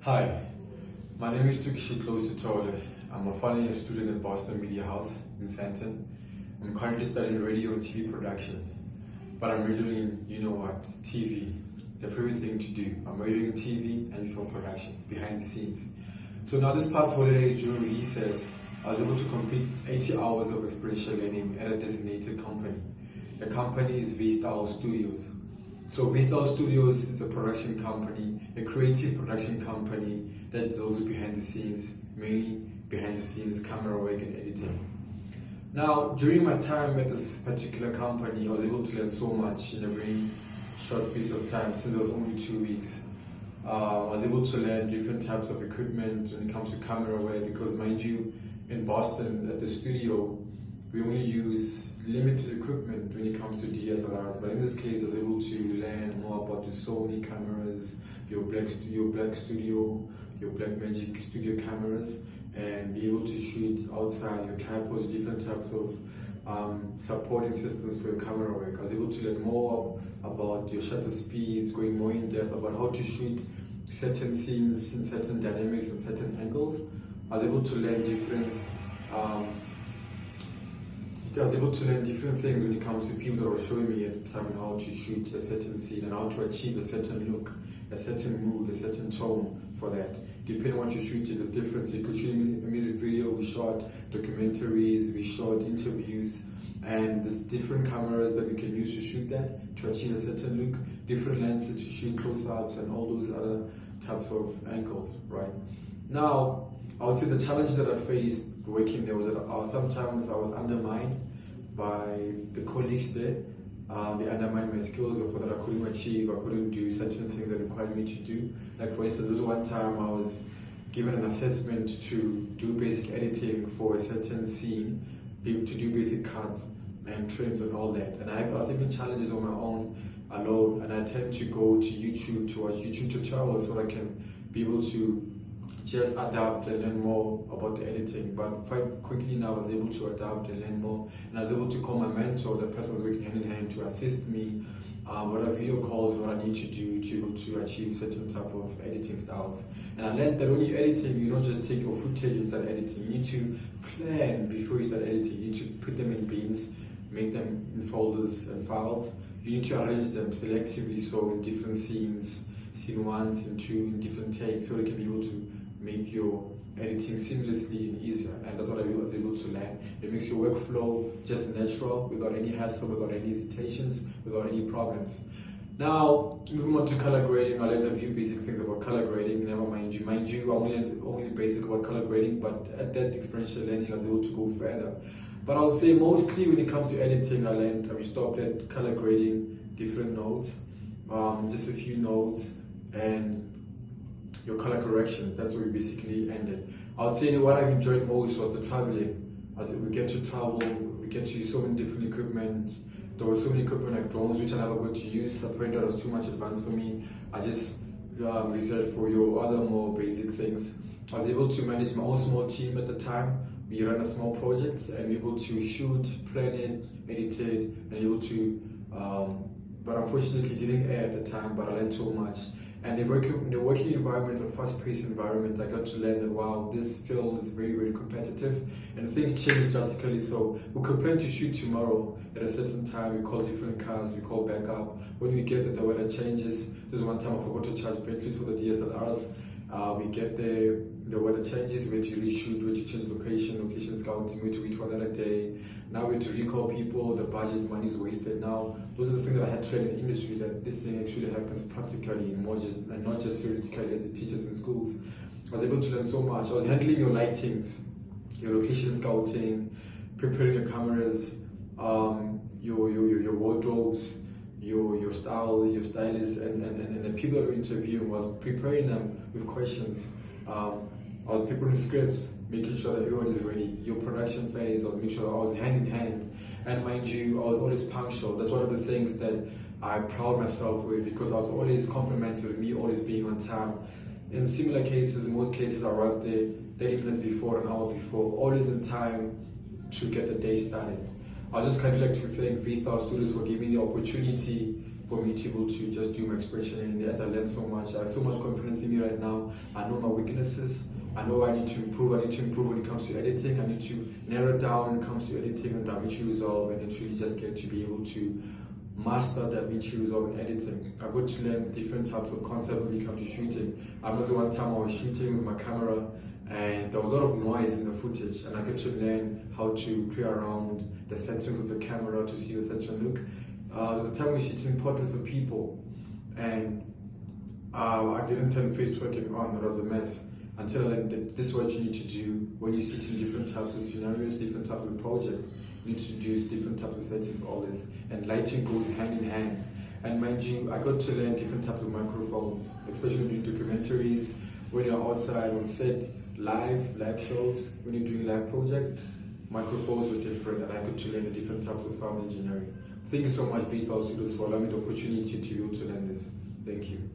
Hi, my name is Tole. I'm a final year student at Boston Media House in Santon. I'm currently studying radio and TV production, but I'm majoring in, TV, the favorite thing to do. I'm majoring in TV and film production, behind the scenes. So now this past holidays during recess, I was able to complete 80 hours of experiential learning at a designated company. The company is V-Style Studios. So V-Style Studios is a production company, a creative production company that does behind the scenes, mainly behind the scenes camera work and editing. Now, during my time at this particular company, I was able to learn so much in a very short space of time, since it was only 2 weeks. I was able to learn different types of equipment when it comes to camera work, because mind you, in Boston at the studio, we only use limited equipment when it comes to DSLRs, but in this case I was able to learn more about the Sony cameras, your Black Studio, your Blackmagic Studio cameras, and be able to shoot outside, your tripods, different types of supporting systems for your camera work. I was able to learn more about your shutter speeds, going more in depth about how to shoot certain scenes in certain dynamics and certain angles. I was able to learn different things when it comes to people that were showing me at the time how to shoot a certain scene and how to achieve a certain look, a certain mood, a certain tone for that. Depending on what you're shooting, there's difference. You could shoot a music video, we shot documentaries, we shot interviews, and there's different cameras that we can use to shoot that, to achieve a certain look, different lenses to shoot close-ups and all those other types of angles, right? Now, I would say the challenges that I faced working there was that sometimes I was undermined by the colleagues there. They undermined my skills of what I couldn't achieve. I couldn't do certain things that required me to do. Like for instance, this one time I was given an assessment to do basic editing for a certain scene, be able to do basic cuts and trims and all that. And I was having challenges on my own alone, and I tend to go to YouTube to watch YouTube tutorials so I can be able to just adapt and learn more about the editing. But quite quickly now I was able to adapt and learn more, and I was able to call my mentor, the person was working hand in hand to assist me, what are video calls and what I need to do to be able to achieve certain type of editing styles. And I learned that when you're editing, you don't just take your footage and start editing. You need to plan before you start editing. You need to put them in bins, make them in folders and files. You need to arrange them selectively, so in different scenes, scene 1, scene 2, in different takes, so they can be able to make your editing seamlessly and easier. And that's what I was able to learn. It makes your workflow just natural, without any hassle, without any hesitations, without any problems. Now, moving on to color grading, I learned a few basic things about color grading. Never mind you, I only learned only basic about color grading, but at that experiential learning, I was able to go further. But I would say mostly when it comes to editing, we stopped at color grading, different nodes, just a few nodes, and your color correction. That's where we basically ended. I would say what I enjoyed most was the traveling. As we get to travel, we get to use so many different equipment. There were so many equipment like drones, which I never got to use. Apparently that was too much advanced for me. I just reserved for your other more basic things. I was able to manage my own small team at the time. We ran a small project and we were able to shoot, plan it, edit it, and able to, but unfortunately didn't air at the time, but I learned so much. And the working environment is a fast-paced environment. I got to learn that, wow, this field is very, very competitive, and things change drastically. So we could plan to shoot tomorrow at a certain time. We call different cars, we call backup. When we get that the weather changes, there's one time I forgot to charge batteries for the DSLRs. We get there, the weather changes, we have to reshoot, we have to change location scouting, we have to wait for another day. Now we have to recall people, the budget, money is wasted. Now, those are the things that I had to learn in the industry, that this thing actually happens practically and not just theoretically as the teachers in schools. I was able to learn so much. I was handling your lightings, your location scouting, preparing your cameras, your wardrobes, your style, your stylists, and the people that were interviewing, was preparing them with questions. I was preparing scripts, making sure that everyone is ready. Your production phase, I was making sure I was hand in hand. And mind you, I was always punctual. That's one of the things that I proud myself with, because I was always complimented with me always being on time. In similar cases, in most cases, I arrived there 30 minutes before, an hour before, always in time to get the day started. I just kind of like to thank V-Style Studios for giving me the opportunity for me to be able to just do my experiential learning. As I learned so much, I have so much confidence in me right now. I know my weaknesses. I know I need to improve. I need to improve when it comes to editing. I need to narrow down when it comes to editing and DaVinci Resolve, and actually just get to be able to master DaVinci Resolve and editing. I got to learn different types of concepts when it comes to shooting. I remember one time I was shooting with my camera and there was a lot of noise in the footage, and I got to learn how to play around the settings of the camera to see a certain look. There's a time we were shooting portraits of people, and I didn't turn face tracking on. That was a mess. Until I learned that this is what you need to do when you sit in different types of scenarios, different types of projects. You need to use different types of settings for all this. And lighting goes hand in hand. And mind you, I got to learn different types of microphones, especially when you're doing documentaries, when you're outside on set, live shows, when you're doing live projects. Microphones were different, and I got to learn the different types of sound engineering. Thank you so much, Vista Studios, for allowing me the opportunity to be able to learn this. Thank you.